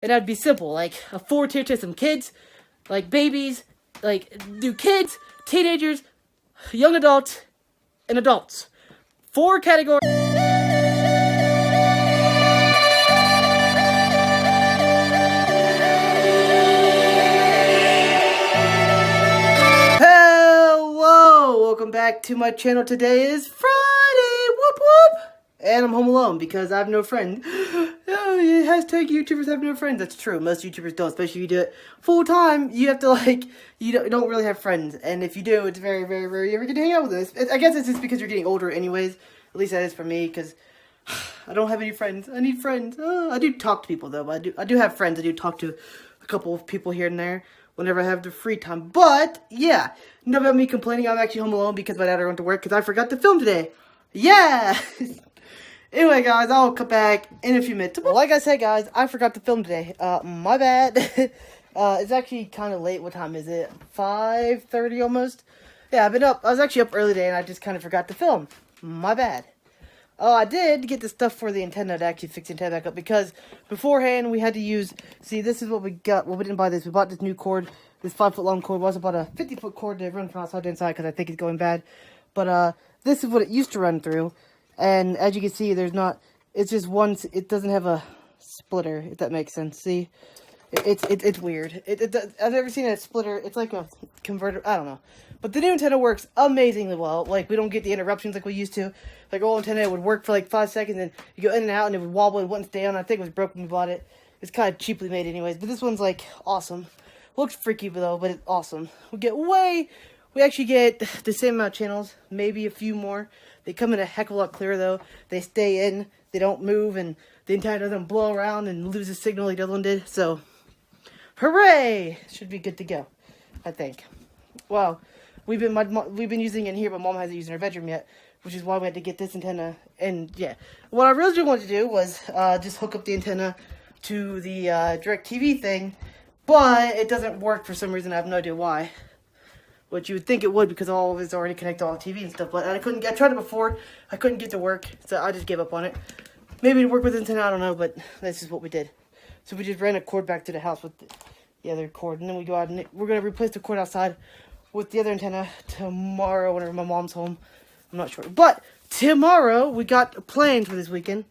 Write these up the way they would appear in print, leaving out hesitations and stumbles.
And that'd be simple, like a 4-tier system. Kids, like babies, like do kids, teenagers, young adults, and adults. 4 categories. Hello, welcome back to my channel. Today is Friday, whoop whoop, and I'm home alone because I have no friends. Hashtag YouTubers have no friends. That's true. Most YouTubers don't, especially if you do it full time. You have to you don't really have friends, and if you do, it's very, very rare you ever get to hang out with us. I guess it's just because you're getting older, anyways. At least that is for me, because I don't have any friends. I need friends. I do talk to people though. But I do have friends. I do talk to a couple of people here and there whenever I have the free time. But yeah, enough about me complaining. I'm actually home alone because my dad went to work because I forgot to film today. Yeah. Anyway, guys, I'll come back in a few minutes. Well, like I said, guys, I forgot to film today. My bad. It's actually kind of late. What time is it? 5:30 almost? Yeah, I've been up. I was actually up early today, and I just kind of forgot to film. My bad. Oh, I did get the stuff for the antenna to actually fix the antenna back up, because beforehand we had to use, see, this is what we got. Well, we didn't buy this. We bought this new cord, this 5-foot long cord. We also bought a 50-foot cord to run from outside to inside because I think it's going bad. But this is what it used to run through. And as you can see, there's not, it's just one, it doesn't have a splitter, if that makes sense. See, it's weird. I've never seen a splitter. It's like a converter, I don't know. But the new antenna works amazingly well. Like, we don't get the interruptions like we used to. Like, old antenna would work for like 5 seconds, and you go in and out, and it would wobble, it wouldn't stay on. I think it was broken when we bought it. It's kind of cheaply made anyways, but this one's like awesome. Looks freaky though, but it's awesome. We actually get the same amount of channels, maybe a few more. They come in a heck of a lot clearer though. They stay in, they don't move, and the antenna doesn't blow around and lose the signal like the other one did. So, hooray! Should be good to go, I think. Well, we've been using it in here, but Mom hasn't used it in her bedroom yet, which is why we had to get this antenna. And yeah, what I really wanted to do was just hook up the antenna to the DirecTV thing, but it doesn't work for some reason. I have no idea why. Which you would think it would, because all of it's already connected to all the TV and stuff. But I tried it before. I couldn't get it to work, so I just gave up on it. Maybe it'd work with the antenna, I don't know, but that's just what we did. So we just ran a cord back to the house with the other cord, and then we go out and we're gonna replace the cord outside with the other antenna tomorrow whenever my mom's home. I'm not sure, but tomorrow we got plans for this weekend.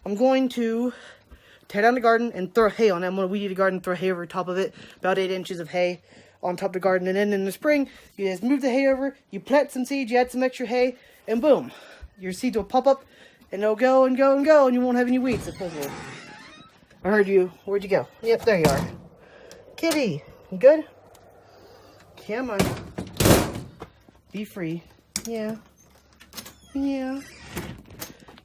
I'm going to tear down the garden and throw hay on it. I'm gonna weed the garden, throw hay over top of it, about 8 inches of hay on top of the garden, and then in the spring, you just move the hay over, you plant some seeds, you add some extra hay, and boom, your seeds will pop up, and they'll go and go and go, and you won't have any weeds, supposedly. I heard you. Where'd you go? Yep, there you are. Kitty, you good? Come on. Be free. Yeah. Yeah.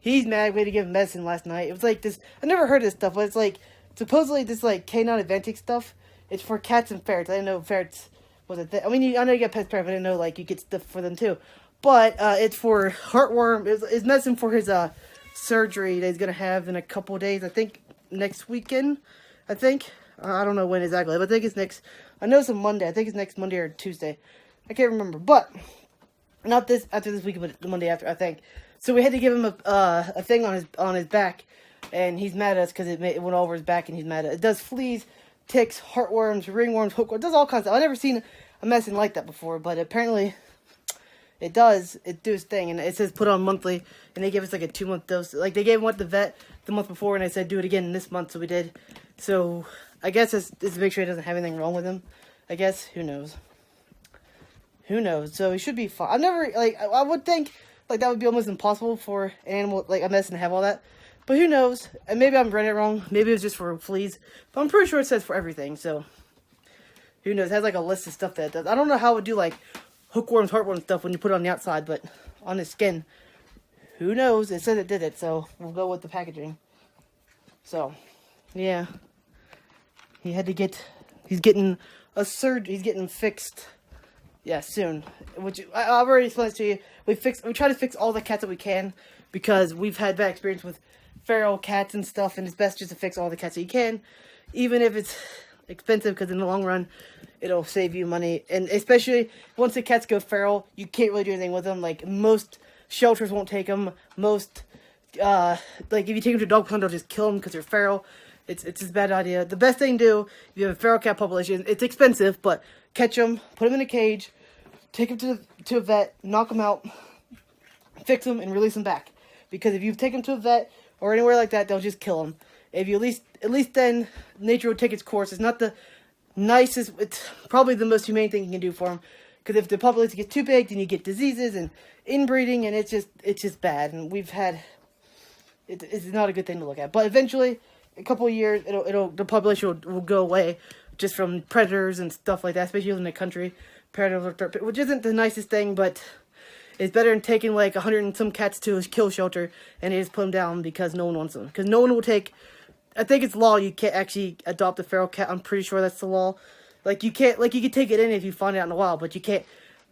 He's mad. We had to give him medicine last night. It was like this, I never heard of this stuff, but it's like, supposedly this like canine Advantix stuff. It's for cats and ferrets. I didn't know ferrets was a thing. I mean, I know you get pet ferrets, but I didn't know, like, you get stuff for them, too. But, it's for heartworm. It's medicine for his, surgery that he's going to have in a couple of days. I think next weekend. I think. I don't know when exactly, but I think it's next. I know it's a Monday. I think it's next Monday or Tuesday. I can't remember. But, not this, after this weekend, but the Monday after, I think. So we had to give him a thing on his back. And he's mad at us because it went over his back, and he's mad at it. It does fleas, ticks, heartworms, ringworms, hookworms, it does all kinds of stuff. I've never seen a medicine like that before, but apparently it does its thing, and it says put on monthly, and they gave us like a 2-month dose. Like, they gave one to the vet the month before, and I said do it again this month, so we did. So I guess it's to make sure he doesn't have anything wrong with him. I guess, who knows? Who knows? So he should be fine. I've never, like, I would think like that would be almost impossible for an animal, like a medicine, to have all that. But who knows? And maybe I'm reading it wrong. Maybe it was just for fleas. But I'm pretty sure it says for everything. So, who knows? It has like a list of stuff that it does. I don't know how it would do like hookworms, heartworm stuff when you put it on the outside. But on the skin, who knows? It said it did it. So, we'll go with the packaging. So, yeah. He had to get, he's getting a surgery. He's getting fixed. Yeah, soon. Which, I've already explained to you. We try to fix all the cats that we can. Because we've had bad experience with feral cats and stuff, and it's best just to fix all the cats that you can, even if it's expensive, because in the long run, it'll save you money. And especially once the cats go feral, you can't really do anything with them. Like, most shelters won't take them. Most, like, if you take them to a dog pound, they'll just kill them because they're feral. It's just a bad idea. The best thing to do, if you have a feral cat population, it's expensive, but catch them, put them in a cage, take them to a vet, knock them out, fix them, and release them back. Because if you take them to a vet or anywhere like that, they'll just kill them. If you at least then nature will take its course. It's not the nicest. It's probably the most humane thing you can do for them. Because if the population gets too big, then you get diseases and inbreeding, and it's just bad. And it's not a good thing to look at. But eventually, a couple of years, the population will go away just from predators and stuff like that, especially in the country. Predators, which isn't the nicest thing, but it's better than taking like 100 and some cats to a kill shelter and they just put them down because no one wants them. Because no one will take. I think it's law you can't actually adopt a feral cat. I'm pretty sure that's the law. Like, you can't, like, you can take it in if you find it out in the wild, but you can't,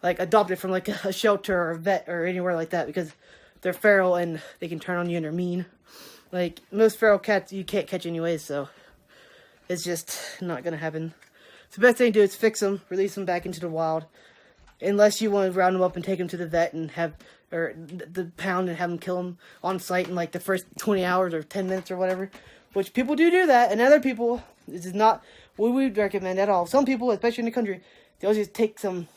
like, adopt it from, like, a shelter or a vet or anywhere like that, because they're feral and they can turn on you and they're mean. Like, most feral cats you can't catch anyways, so it's just not gonna happen. So the best thing to do is fix them, release them back into the wild, unless you want to round them up and take them to the vet and or the pound and have them kill them on site in, like, the first 20 hours or 10 minutes or whatever. Which people do that, and other people, this is not what we would recommend at all. Some people, especially in the country, they'll just take some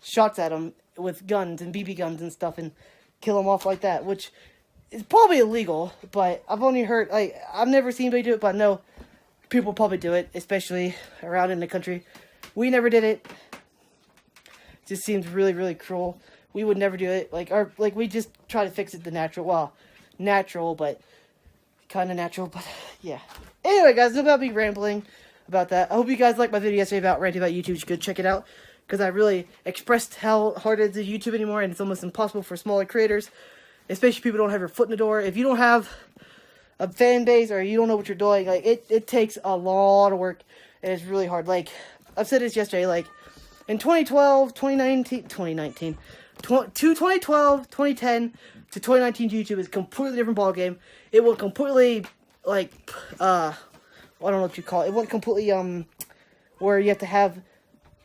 shots at them with guns and BB guns and stuff and kill them off like that, which is probably illegal, but I've only heard, like, I've never seen anybody do it, but I know people probably do it, especially around in the country. We never did it. It just seems really, really cruel. We would never do it. We just try to fix it the natural, but kind of natural, but yeah. Anyway, guys, enough about me rambling about that. I hope you guys liked my video yesterday about ranting about YouTube. You should go check it out, because I really expressed how hard it is to YouTube anymore, and it's almost impossible for smaller creators, especially people who don't have your foot in the door. If you don't have a fan base, or you don't know what you're doing, like, it takes a lot of work, and it's really hard. Like, I've said this yesterday, like, in 2012, 2010 to 2019, YouTube is a completely different ballgame. It will completely, like, I don't know what you call it. It went completely, where you have to have,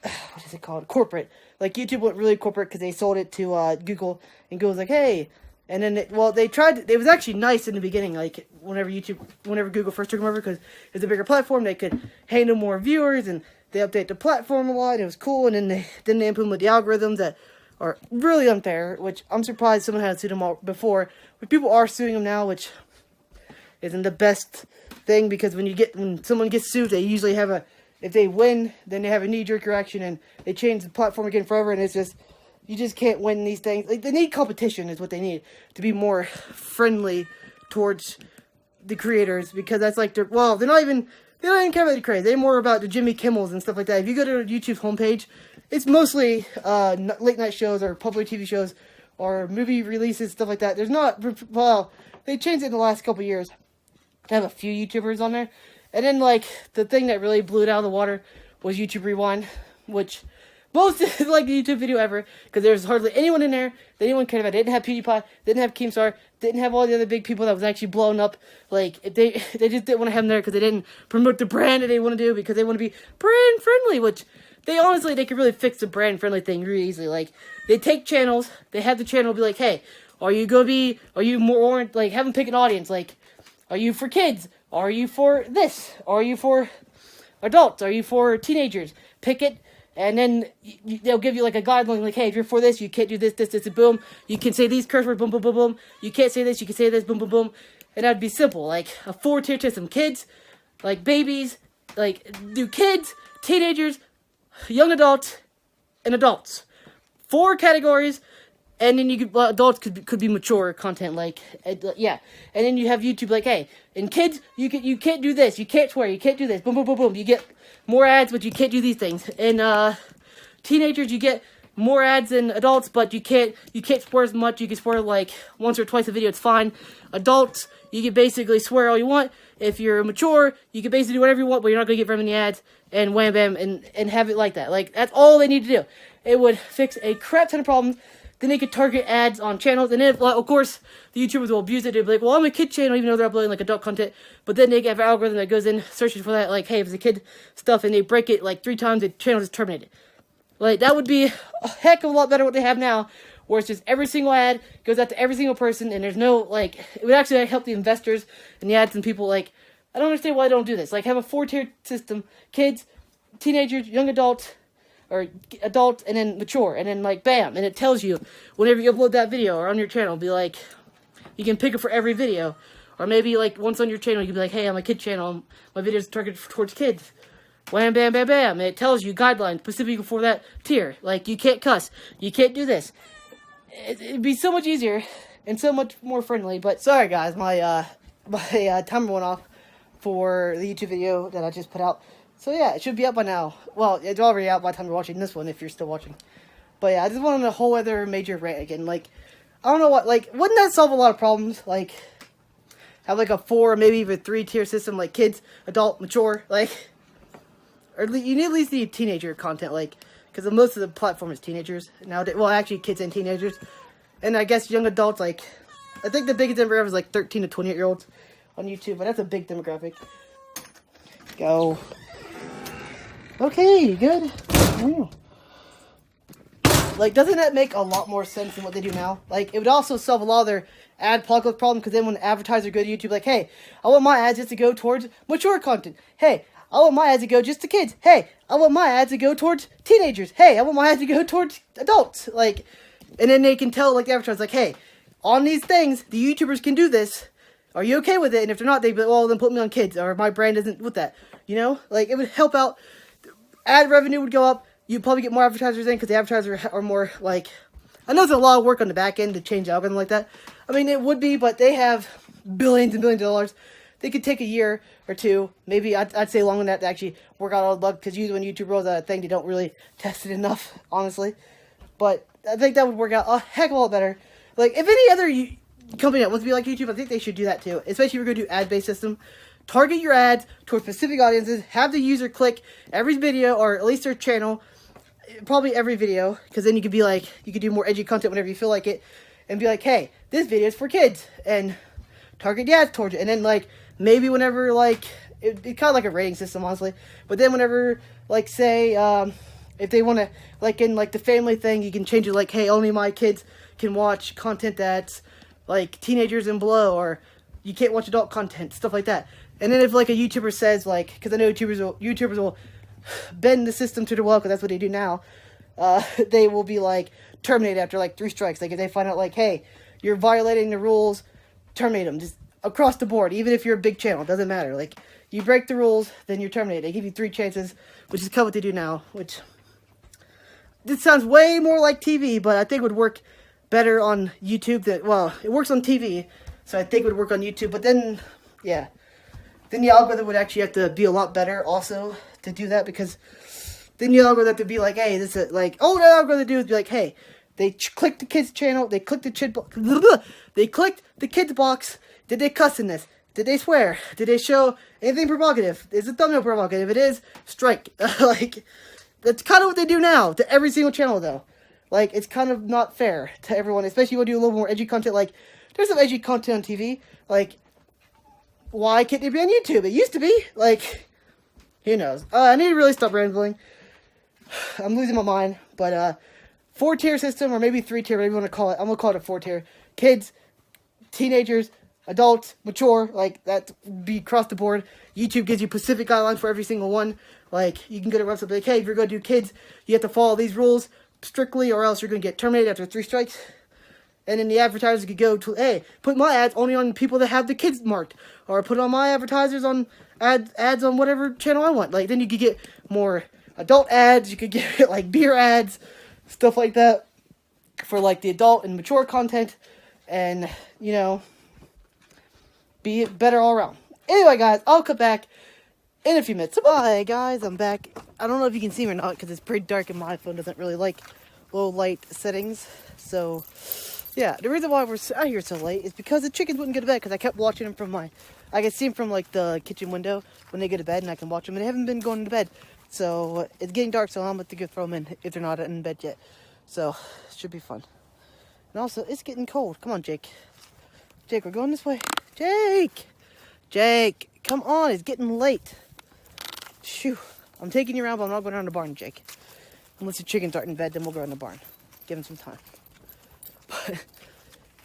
what is it called? Corporate. Like, YouTube went really corporate because they sold it to, Google, and Google's like, hey. And then, they tried, it was actually nice in the beginning, like, whenever Google first took them over, because it's a bigger platform, they could handle more viewers, and they update the platform a lot, and it was cool, and then they implement the algorithms that are really unfair, which I'm surprised someone hadn't sued them all before. But people are suing them now, which isn't the best thing, because when someone gets sued, they usually have if they win, then they have a knee-jerk reaction, and they change the platform again forever, and it's just, you just can't win these things. Like, they need competition is what they need, to be more friendly towards the creators, because that's like, they don't even care about the creators. They're more about the Jimmy Kimmels and stuff like that. If you go to YouTube's homepage, it's mostly late night shows or public TV shows or movie releases, stuff like that. There's not, well, they changed it in the last couple years. They have a few YouTubers on there. And then, like, the thing that really blew it out of the water was YouTube Rewind, which most is like the YouTube video ever, because there's hardly anyone in there that anyone cared about. They didn't have PewDiePie, didn't have Keemstar, didn't have all the other big people that was actually blown up. Like, they just didn't want to have them there because they didn't promote the brand that they want to do, because they want to be brand friendly, which they could really fix the brand friendly thing really easily. Like, they take channels, they have the channel be like, hey, are you more, like, have them pick an audience, like, are you for kids? Are you for this? Are you for adults? Are you for teenagers? Pick it, and then they'll give you, like, a guideline, like, hey, if you're for this, you can't do this, boom. You can say these curse words, boom, boom, boom, boom. You can't say this, you can say this, boom, boom, boom. And that'd be simple, like, a 4-tier system. Kids, like, babies, like, do kids, teenagers, young adults, and adults. 4 categories. And then adults could be mature content, like, yeah. And then you have YouTube, like, hey, and kids, you can't do this, you can't swear, you can't do this, boom, boom, boom, boom. You get more ads, but you can't do these things. And teenagers, you get more ads than adults, but you can't swear as much. You can swear, like, once or twice a video, it's fine. Adults, you can basically swear all you want. If you're mature, you can basically do whatever you want, but you're not going to get very many ads, and wham, bam, and have it like that. Like, that's all they need to do. It would fix a crap ton of problems. Then they could target ads on channels, and then, of course, the YouTubers will abuse it. They'll be like, well, I'm a kid channel, even though they're uploading, like, adult content. But then they have an algorithm that goes in, searches for that, like, hey, if it's a kid stuff, and they break it, like, 3 times, the channel is terminated. Like, that would be a heck of a lot better what they have now, where it's just every single ad goes out to every single person, and there's no, like, it would actually help the investors and the ads and people, like, I don't understand why I don't do this. Like, have a 4-tier system. Kids, teenagers, young adults, or adults, and then mature. And then, like, bam. And it tells you whenever you upload that video or on your channel. Be like, you can pick it for every video. Or maybe, like, once on your channel, you can be like, hey, on my kid channel, my video's targeted towards kids. Wham, bam, bam, bam. And it tells you guidelines specifically for that tier. Like, you can't cuss. You can't do this. It'd be so much easier and so much more friendly. But, sorry, guys. My timer went off for the YouTube video that I just put out. So yeah, it should be up by now. Well, it's already out by the time you're watching this one, if you're still watching. But yeah, I just wanted a whole other major rant again. Like, I don't know what, like, wouldn't that solve a lot of problems? Like, have like a 4 or maybe even 3-tier system, like kids, adult, mature, like, or you at least need teenager content, like, because most of the platform is teenagers nowadays. Well, actually, kids and teenagers. And I guess young adults, like, I think the biggest demographic is like 13 to 28-year-olds on YouTube, but that's a big demographic. Go. Okay, good. Like, doesn't that make a lot more sense than what they do now? Like, it would also solve a lot of their ad apocalypse problem, because then when advertisers go to YouTube, like, hey, I want my ads just to go towards mature content. Hey, I want my ads to go just to kids. Hey, I want my ads to go towards teenagers. Hey, I want my ads to go towards adults. Like, and then they can tell, like, the advertisers, like, hey, on these things, the YouTubers can do this. Are you okay with it? And if they're not, they'd be like, well, then put me on kids, or my brand isn't with that. You know? Like, it would help out. Ad revenue would go up. You'd probably get more advertisers in, because the advertisers are more, like, I know there's a lot of work on the back end to change the algorithm like that. I mean, it would be, but they have billions and billions of dollars. They could take a year or two, maybe I'd say longer than that, to actually work out all the bugs, because usually when YouTube rolls out a thing, they don't really test it enough, honestly. But I think that would work out a heck of a lot better. Like, if any other company that wants to be like YouTube, I think they should do that too. Especially if you're going to do ad-based system. Target your ads towards specific audiences. Have the user click every video, or at least their channel. Probably every video. Because then you could be like, you could do more edgy content whenever you feel like it. And be like, hey, this video is for kids. And target the ads towards it. And then, like, maybe whenever, like, it's kind of like a rating system, honestly. But then whenever, like, say, if they want to, like, in, like, the family thing, you can change it, like, hey, only my kids can watch content that's, like, teenagers and below, or you can't watch adult content, stuff like that. And then if, like, a YouTuber says, like, because I know YouTubers will bend the system to their will, because that's what they do now, they will be, like, terminated after, like, 3 strikes. Like, if they find out, like, hey, you're violating the rules, terminate them, just across the board, even if you're a big channel, it doesn't matter. Like, you break the rules, then you're terminated. They give you 3 chances, which is kind of what they do now, which, this sounds way more like TV, but I think would work better on YouTube than, well, it works on TV, so I think it would work on YouTube, but then, yeah, then the algorithm would actually have to be a lot better also to do that, because then the algorithm have to be like, hey, this is, like, all the algorithm do is be like, hey, they clicked the kids channel, they clicked the they clicked the kids box, did they cuss in this? Did they swear? Did they show anything provocative? Is the thumbnail provocative? If it is, strike. Like, that's kind of what they do now to every single channel, though. Like, it's kind of not fair to everyone, especially when you do a little more edgy content. Like, there's some edgy content on TV. Like, why can't it be on YouTube? It used to be. Like, who knows? I need to really stop rambling. I'm losing my mind. But, 4-tier system, or maybe 3-tier, whatever you want to call it. I'm going to call it a 4-tier. Kids, teenagers, adults, mature, like, that be across the board. YouTube gives you specific guidelines for every single one. Like, you can go to a website and be like, hey, if you're going to do kids, you have to follow these rules strictly, or else you're going to get terminated after 3 strikes. And then the advertisers could go to, hey, put my ads only on people that have the kids marked, or put on my advertisers on ads on whatever channel I want. Like, then you could get more adult ads, you could get, like, beer ads, stuff like that, for, like, the adult and mature content, and, you know, be better all around. Anyway, guys, I'll come back in a few minutes. Hi, guys, I'm back. I don't know if you can see me or not, because it's pretty dark and my phone doesn't really like low light settings. So, yeah, the reason why we're out here so late is because the chickens wouldn't go to bed, because I kept watching them from I can see them from, like, the kitchen window when they go to bed, and I can watch them, and they haven't been going to bed. So, it's getting dark, so I'm going to go throw them in if they're not in bed yet. So, it should be fun. And also, it's getting cold. Come on, Jake. Jake, we're going this way. Jake! Jake, come on, it's getting late. Shoo. I'm taking you around, but I'm not going around the barn, Jake. Unless the chickens aren't in bed, then we'll go in the barn. Give them some time. But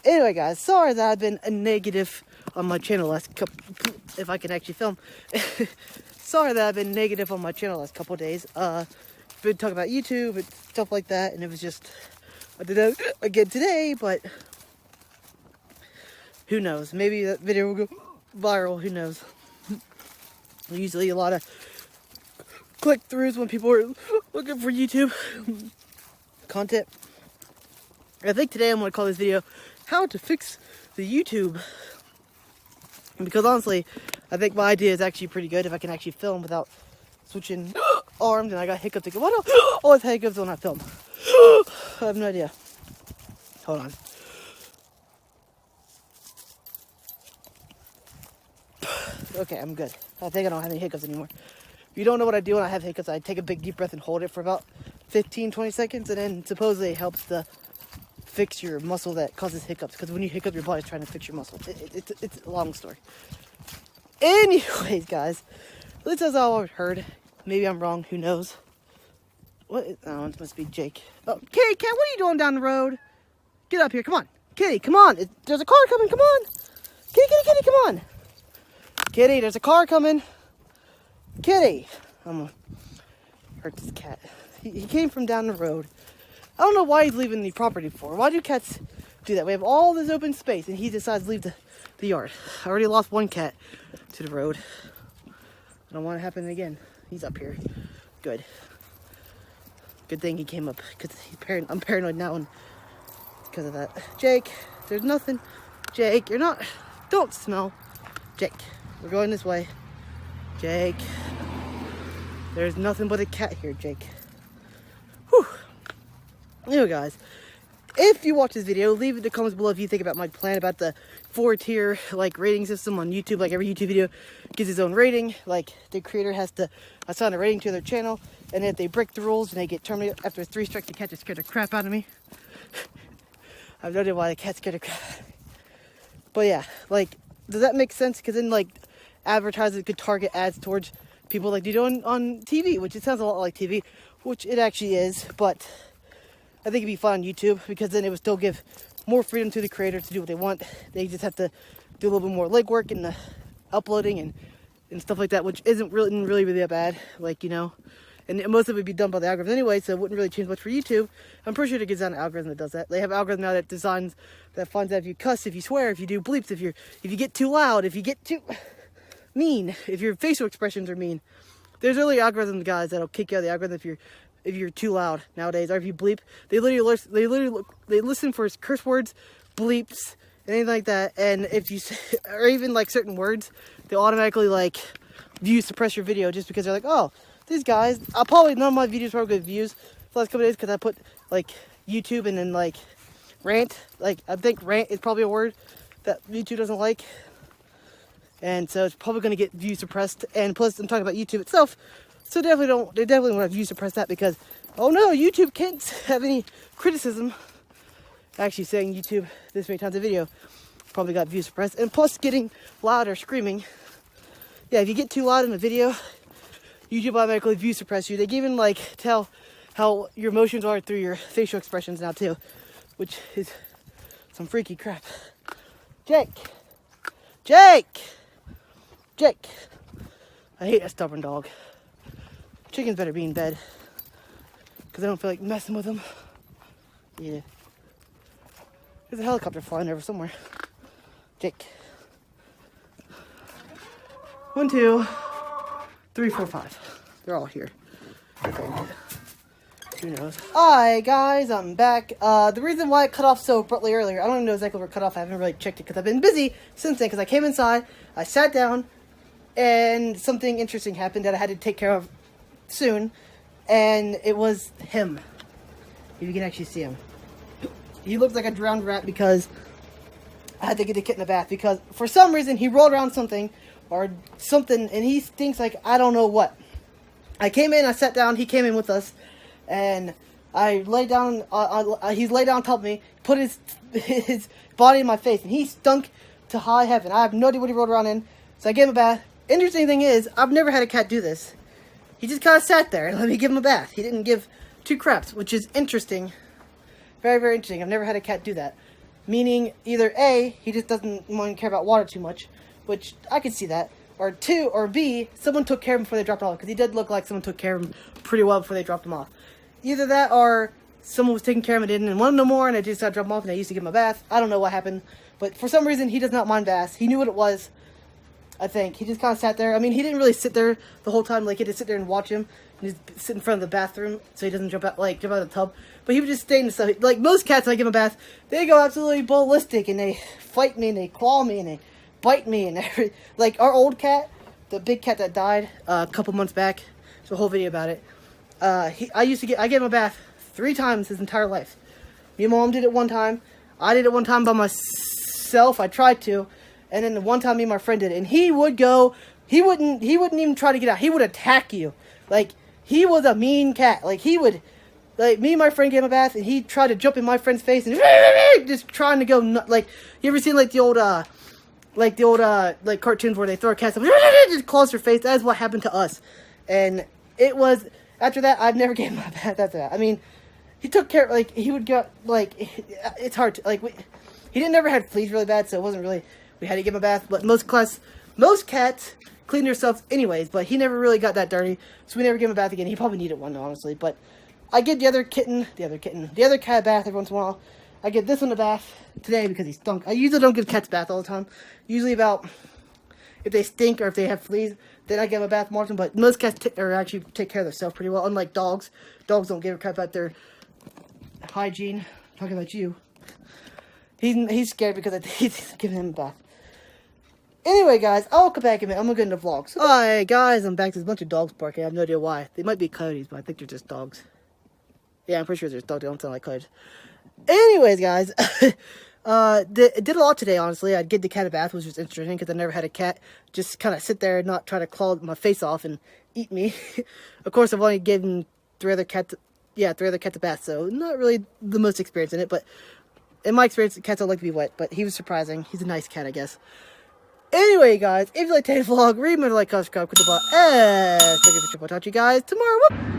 anyway, guys, sorry that I've been a negative on my channel last couple, if I can actually film. Sorry that I've been negative on my channel last couple days. Been talking about YouTube and stuff like that, and it was just, I did that again today, but who knows? Maybe that video will go viral, who knows? Usually a lot of click-throughs when people are looking for YouTube content. I think today I'm going to call this video, How to Fix the YouTube. Because honestly, I think my idea is actually pretty good if I can actually film without switching arms, and I got hiccups again. Why do I always have hiccups when I film? I have no idea. Hold on. Okay, I'm good. I think I don't have any hiccups anymore. If you don't know what I do when I have hiccups, I take a big deep breath and hold it for about 15-20 seconds, and then supposedly it helps to fix your muscle that causes hiccups, because when you hiccup, your body's trying to fix your muscle. It's a long story. Anyways, guys, at least that's all I've heard. Maybe I'm wrong, who knows? What is, oh, it must be Jake. Oh, Kitty cat, what are you doing down the road? Get up here, come on. Kitty, come on. There's a car coming, come on. Kitty, come on. Kitty, there's a car coming. Kitty. I'm gonna hurt this cat. He came from down the road. I don't know why he's leaving the property for. Why do cats do that? We have all this open space, and he decides to leave the yard. I already lost one cat to the road. I don't want it to happen again. He's up here. Good. Good thing he came up, because I'm paranoid now and because of that. Jake, there's nothing. Jake, you're not. Don't smell. Jake, we're going this way. Jake. There's nothing but a cat here, Jake. Whew. Anyway, guys, if you watch this video, leave in the comments below if you think about my plan about the 4-tier like rating system on YouTube. Like every YouTube video gives its own rating. Like the creator has to assign a rating to their channel, and if they break the rules and they get terminated after 3 strikes, the cat just scared the crap out of me. I have no idea why the cat scared the crap out of me. But yeah, like, does that make sense? Because then like advertisers could target ads towards people like they do on TV, which it sounds a lot like TV, which it actually is, but I think it'd be fun on YouTube, because then it would still give more freedom to the creators to do what they want. They just have to do a little bit more legwork in the uploading and stuff like that, which isn't really that bad, like, you know. And most of it would be done by the algorithm anyway, so it wouldn't really change much for YouTube. I'm pretty sure it gets down an algorithm that does that. They have an algorithm now that finds out if you cuss, if you swear, if you do bleeps, if you get too loud, if you get too mean, if your facial expressions are mean. There's really algorithms, guys, that'll kick you out of the algorithm if you're too loud nowadays, or if you bleep. They listen for curse words, bleeps, anything like that. And if you say, or even like certain words, they'll automatically like view suppress your video, just because they're like, oh, these guys. None of my videos probably get views for the last couple days, because I put like YouTube and then like rant. Like, I think rant is probably a word that YouTube doesn't like. And so it's probably going to get view suppressed. And plus, I'm talking about YouTube itself, so they definitely want to view suppress that, because, oh no, YouTube can't have any criticism. Actually, saying YouTube this many times a video probably got view suppressed. And plus, getting loud or screaming. Yeah, if you get too loud in a video, YouTube automatically view suppress you. They can even like tell how your emotions are through your facial expressions now too, which is some freaky crap. Jake. I hate a stubborn dog. Chickens better be in bed, because I don't feel like messing with them. Yeah. There's a helicopter flying over somewhere. Jake. 1, 2, 3, 4, 5. They're all here. Okay. Who knows? Alright, guys, I'm back. The reason why it cut off so abruptly earlier, I don't even know exactly where it cut off. I haven't really checked it, because I've been busy since then, because I came inside, I sat down, and something interesting happened that I had to take care of soon, and it was him. If you can actually see him. He looked like a drowned rat, because I had to get the kid in the bath, because for some reason he rolled around something, and he stinks like I don't know what. I came in, I sat down, he came in with us, and I lay down, he's laid down on top of me, put his body in my face, and he stunk to high heaven. I have no idea what he rolled around in, so I gave him a bath. Interesting thing is, I've never had a cat do this. He just kind of sat there and let me give him a bath. He didn't give 2 craps, which is interesting. Very, very interesting. I've never had a cat do that. Meaning either A, he just doesn't want to care about water too much, which I could see that. Or two, or B, someone took care of him before they dropped him off, because he did look like someone took care of him pretty well before they dropped him off. Either that, or someone was taking care of him and didn't want him no more, and I just got to drop him off, and I used to give him a bath. I don't know what happened, but for some reason, he does not mind baths. He knew what it was, I think. He just kind of sat there. I mean, he didn't really sit there the whole time. Like, he had to sit there and watch him, and just sit in front of the bathroom, so he doesn't jump out of the tub. But he would just stay in the stuff. Like, most cats, when I give them a bath, they go absolutely ballistic, and they fight me, and they claw me, and they bite me, and everything. Like, our old cat, the big cat that died a couple months back, there's a whole video about it. I gave him a bath 3 times his entire life. Me and Mom did it one time. I did it one time by myself. I tried to. And then the one time me and my friend did it. And he would go, he wouldn't even try to get out. He would attack you. Like, he was a mean cat. Like, me and my friend gave him a bath, and he tried to jump in my friend's face and just trying to go like, you ever seen like the old cartoons where they throw a cat and just claws her face? That is what happened to us. And it was, after that, I've never gave him a bath after that. I mean, he took care, like, he would go, like, it's hard to, like, he didn't never had fleas really bad, so it wasn't really, we had to give him a bath, but most cats clean themselves anyways, but he never really got that dirty, so we never gave him a bath again. He probably needed one, honestly, but I give the other cat a bath every once in a while. I give this one a bath today because he stunk. I usually don't give cats a bath all the time. Usually about, if they stink or if they have fleas, then I give them a bath more often, but most cats actually take care of themselves pretty well, unlike dogs. Dogs don't give a crap about their hygiene. I'm talking about you. He's scared because he's giving him a bath. Anyway, guys, I'll come back in a minute. I'm going to get into vlogs. Alright, guys, I'm back. There's a bunch of dogs barking. I have no idea why. They might be coyotes, but I think they're just dogs. Yeah, I'm pretty sure they're just dogs. They don't sound like coyotes. Anyways, guys, did a lot today, honestly. I'd give the cat a bath, which was interesting, because I never had a cat just kind of sit there and not try to claw my face off and eat me. Of course, I've only given 3 other cats a bath, so not really the most experience in it, but in my experience, cats don't like to be wet, but he was surprising. He's a nice cat, I guess. Anyway, guys, if you like today's vlog, remember to like, subscribe, click the bell, and thank you for watching. I'll talk to you guys tomorrow. Whoop!